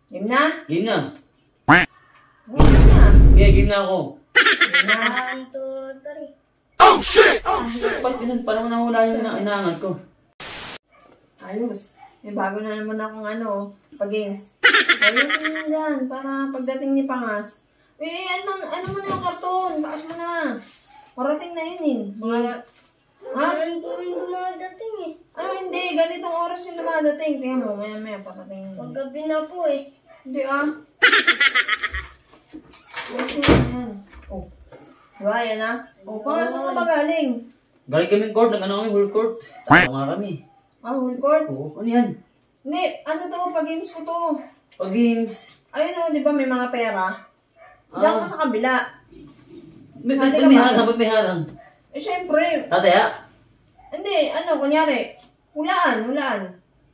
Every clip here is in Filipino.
Game na? Game na. Game na. Okay, game na ako. Game na. 1, 2, 3. Oh shit! Ba't ganun? Parang nahula yung inaangat ko. Ayos. May bago na naman akong pag-games. Ayusin mo na dyan para pagdating ni Pangas. Ano mo na yung karton? Taas mo na. Parating na yun eh. Ha? Ano po yung dumadating eh? Ano hindi? Ganitong oras yung lumadating. Tingnan mo, maya parating. Paggabi na po eh. Hindi Ayusin mo na yan. Oh. Diba, yan Pangas, saan ka ba galing? Galing kaming court, nag-ano kami, whole court. Tama kami. Whole court? Oo, ano yan? Hindi, pag-games ko to. Pag games. Ayun di ba may mga pera? Diyan ka sa kabila. Ba't may harang? Ba't may harang? Syempre. Tataya? Hindi, kunyari, hulaan.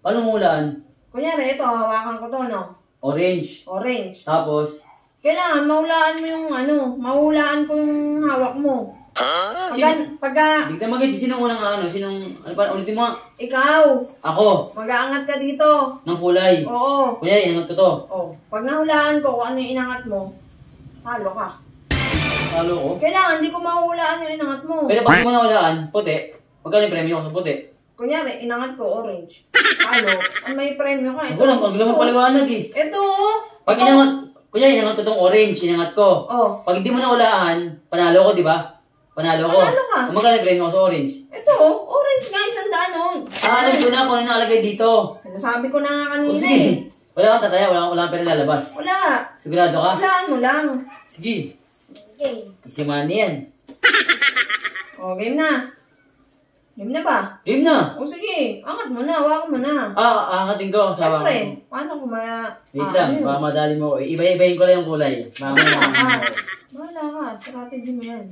Anong hulaan? Kunyari, ito, hawakan ko to, Orange. Orange. Tapos? Kailangan, mahulaan mo yung mahulaan ko yung hawak mo. Pagka... Hindi ka mag-get, sinong unang ulitin mo? Ikaw. Ako. Mag-aangat ka dito. Ng kulay. Oo. Kuya, inangat ko to. Pag nahulaan ko kung ano yung inangat mo, halo ka. Halo ko? Kailangan, hindi ko mahulaan yung inangat mo. Pero pag mo nahulaan, puti. Magkano yung premyo ko sa puti? Kunyari, inangat ko orange. Halo. May premyo ka. Ako lang, pag lang paliwanag eh. Ito. Pag inangat ko tong orange, inangat ko. Pag hindi mo nahulaan, panalo ko, di ba? Panalo ko. Panalo ka. Kung magkano yung premyo ko sa orange? Ito, orange nga, 100 nun. Alam ko na kung ano nakalagay dito. Sinasabi ko na nga kanina Sige. Wala kang tataya, wala kang pera lalabas. Wala. Sigurado ka? Hulaan mo lang. Sige. Okay. Easy money yan. Game na. Game na ba? Game na. Sige, angat mo na, hawakan mo na. Angatin ko. Siyempre, paano kung Wait lang, baka madali mo. Iba-ibahin ko lang yung kulay. Bahala ka, strategy mo yan.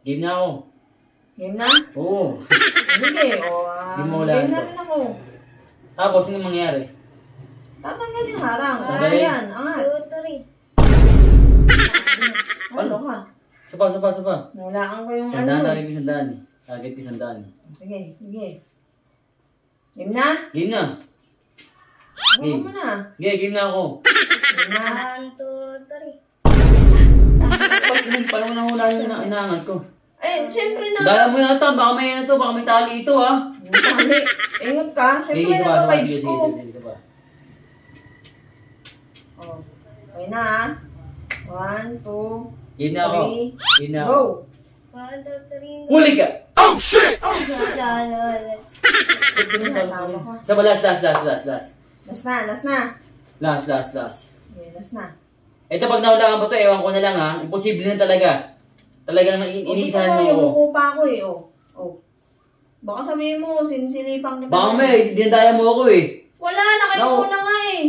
Game na ako. Game na? Oo. Sige, game na rin ako. Tapos, anong mangyari? Tatanggal yung harang. Tatanggalin? Yan, angat. 2, 3. Ano ka? Sapa. Nahulaan ko yung Sandaan. Target ko 100. Sige. Game na? Game na. Hawakan mo na. Game na ako. Game na. 1, 2, 3. Parang nahula yung inaangat ko. Siyempre na. Dala mo yata, baka may tali ito ha. Tali. Ingot ka. Siyempre Sige, na vibes ko. Sige. Okay na 1, 2, Game na ako. Game na ako. Go! 1, 2, 3. Huli ka! Oh shit! Lalo. Saba, last. Last na. Last. Okay, last na. Ito pag nahulaan ko to, ewan ko na lang ha. Imposible na talaga. Talagang iniisahan mo ako. Yung pa ako Baka sabihin mo, sinisilipan kita. Baka may, dinadaya mo ako eh. Wala, nakayo na nga eh.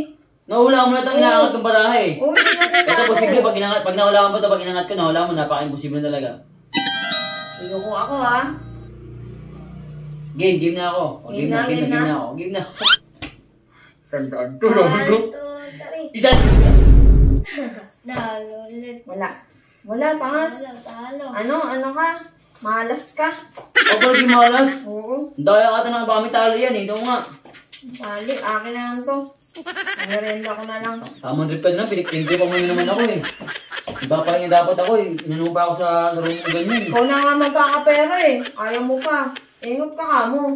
Nahulaan mo na itong inaangat ng barahe eh. Ito Ito posible, pag nahulaan ko to, pag inangat ko, nahulaan mo, napaka-imposible talaga. Ayoko ako ha. Game na ako. Game na ako. Sandaan. 1, 2, 3. Isa! Lalo ulit. Wala, Pangas. Talo. Ano ka? Malas ka. Ako di malas. Oo. Daya ka na baka may talo yan eh. Ito nga. Bali, akin na lang to. Nagmerenda ko na lang. Tamang trip ka na, pinikpinti pa mo naman ako eh. Iba pa rin yung dapat ako eh. Inanong pa ako sa laro mo ganyan. Ikaw na nga magkakapera eh. Ayaw mo pa. Ingot ka mo.